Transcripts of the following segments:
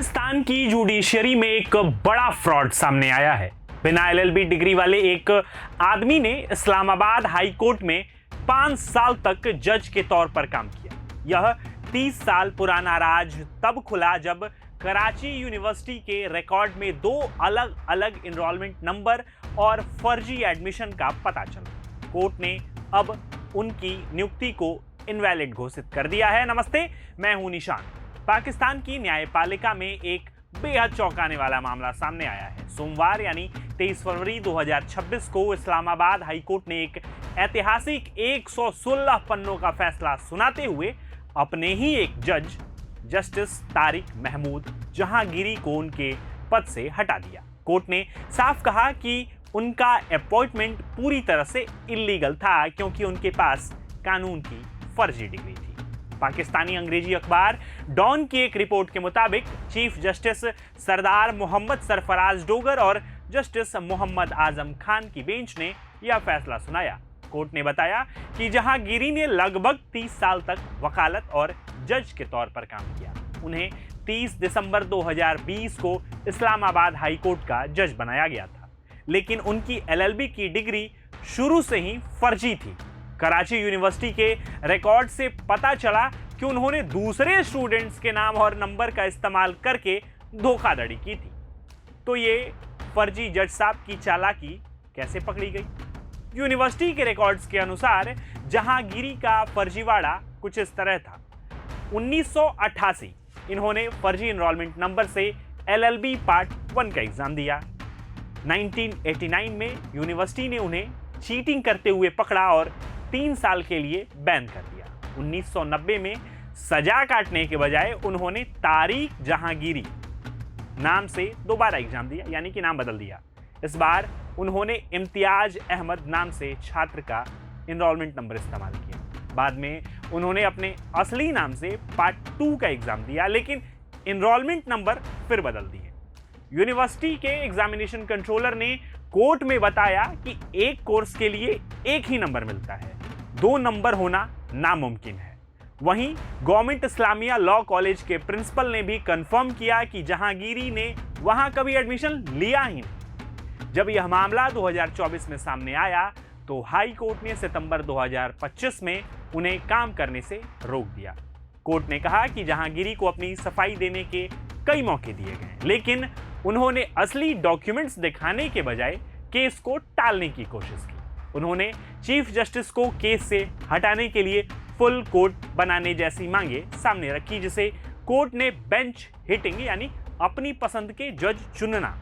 पाकिस्तान की जुडिशरी में एक बड़ा फ्रॉड सामने आया है। बिना एलएलबी डिग्री वाले एक आदमी ने इस्लामाबाद हाई कोर्ट में 5 साल तक जज के तौर पर काम किया। यह 30 साल पुराना राज तब खुला जब कराची यूनिवर्सिटी के रिकॉर्ड में 2 अलग अलग एनरोलमेंट नंबर और फर्जी एडमिशन का पता चला। कोर्ट ने अब उनकी नियुक्ति को इनवैलिड घोषित कर दिया है। नमस्ते, मैं हूं निशान। पाकिस्तान की न्यायपालिका में एक बेहद चौंकाने वाला मामला सामने आया है। सोमवार यानी 23 फरवरी 2026 को इस्लामाबाद हाई कोर्ट ने एक ऐतिहासिक 116 पन्नों का फैसला सुनाते हुए अपने ही एक जज जस्टिस तारिक महमूद जहांगीरी को उनके पद से हटा दिया। कोर्ट ने साफ कहा कि उनका अपॉइंटमेंट पूरी तरह से इल्लीगल था क्योंकि उनके पास कानून की फर्जी डिग्री थी। पाकिस्तानी अंग्रेजी अखबार डॉन की एक रिपोर्ट के मुताबिक चीफ जस्टिस सरदार मोहम्मद सरफराज डोगर और जस्टिस मोहम्मद आजम खान की बेंच ने यह फैसला सुनाया। कोर्ट ने बताया कि जहांगीरी ने लगभग 30 साल तक वकालत और जज के तौर पर काम किया। उन्हें 30 दिसंबर 2020 को इस्लामाबाद हाई कोर्ट का जज बनाया गया था, लेकिन उनकी एलएलबी की डिग्री शुरू से ही फर्जी थी। कराची यूनिवर्सिटी के रिकॉर्ड से पता चला कि उन्होंने दूसरे स्टूडेंट्स के नाम और नंबर का इस्तेमाल करके धोखाधड़ी की थी। तो ये फर्जी जज साहब की चालाकी कैसे पकड़ी गई? यूनिवर्सिटी के रिकॉर्ड्स के अनुसार जहांगीरी का फर्जीवाड़ा कुछ इस तरह था। 1988 इन्होंने फर्जी एनरोलमेंट नंबर से एलएलबी पार्ट 1 का एग्जाम दिया। 1989 में यूनिवर्सिटी ने उन्हें चीटिंग करते हुए पकड़ा और 3 साल के लिए बैन कर दिया। 1990 में सजा काटने के बजाय उन्होंने तारिक जहांगीरी नाम से दोबारा एग्जाम दिया, यानी कि नाम बदल दिया। इस बार उन्होंने इम्तियाज अहमद नाम से छात्र का एनरोलमेंट नंबर इस्तेमाल किया। बाद में उन्होंने अपने असली नाम से पार्ट 2 का एग्जाम दिया, लेकिन एनरोलमेंट नंबर फिर बदल दिए। यूनिवर्सिटी के एग्जामिनेशन कंट्रोलर ने कोर्ट में बताया कि एक कोर्स के लिए एक ही नंबर मिलता है, 2 नंबर होना नामुमकिन है। वहीं गवर्नमेंट इस्लामिया लॉ कॉलेज के प्रिंसिपल ने भी कंफर्म किया कि जहांगीरी ने वहां कभी एडमिशन लिया ही नहीं। जब यह मामला 2024 में सामने आया तो हाई कोर्ट ने सितंबर 2025 में उन्हें काम करने से रोक दिया। कोर्ट ने कहा कि जहांगीरी को अपनी सफाई देने के कई मौके दिए गए, लेकिन उन्होंने असली डॉक्यूमेंट्स दिखाने के बजाय केस को टालने की कोशिश की। उन्होंने चीफ जस्टिस को केस से हटाने के लिए फुल कोर्ट बनाने जैसी मांगे सामने रखी, जिसे कोर्ट ने बेंच हिटिंग यानी अपनी पसंद के जज चुनना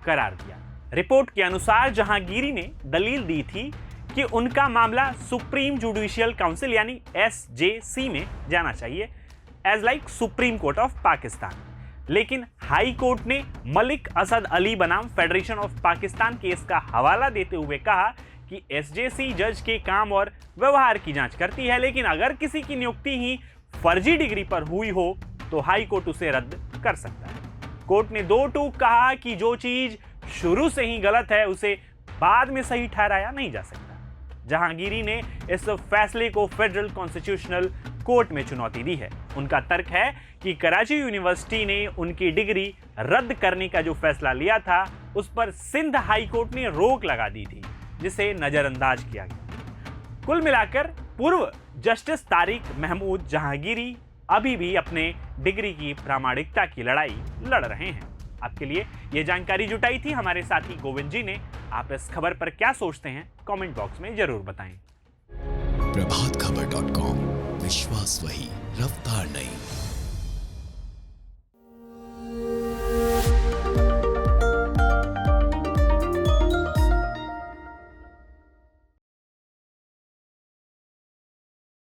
करार दिया। रिपोर्ट के अनुसार जहांगीरी ने दलील दी थी कि उनका मामला सुप्रीम जुडिशियल काउंसिल यानी SJC में जाना चाहिए, as like supreme court of Pakistan. लेकिन हाई कोर्ट ने मलिक असद अली बनाम फेडरेशन ऑफ पाकिस्तान केस का हवाला देते हुए कहा कि SJC जज के काम और व्यवहार की जांच करती है, लेकिन अगर किसी की नियुक्ति ही फर्जी डिग्री पर हुई हो तो हाई कोर्ट उसे रद्द कर सकता है। कोर्ट ने 2 टूक कहा कि जो चीज शुरू से ही गलत है उसे बाद में सही ठहराया नहीं जा सकता। जहांगीरी ने इस फैसले को फेडरल कॉन्स्टिट्यूशनल कोर्ट में चुनौती दी है। उनका तर्क है कि कराची यूनिवर्सिटी ने उनकी डिग्री रद्द करने का जो फैसला लिया था उस पर सिंध हाई कोर्ट ने रोक लगा दी थी, जिसे नजरअंदाज किया गया। कुल मिलाकर पूर्व जस्टिस तारिक महमूद जहांगीरी अभी भी अपने डिग्री की प्रामाणिकता की लड़ाई लड़ रहे हैं। आपके लिए यह जानकारी जुटाई थी हमारे साथी गोविंद जी ने। आप इस खबर पर क्या सोचते हैं कमेंट बॉक्स में जरूर बताएं। प्रभातखबर.com, विश्वास वही, रफ्तार नहीं।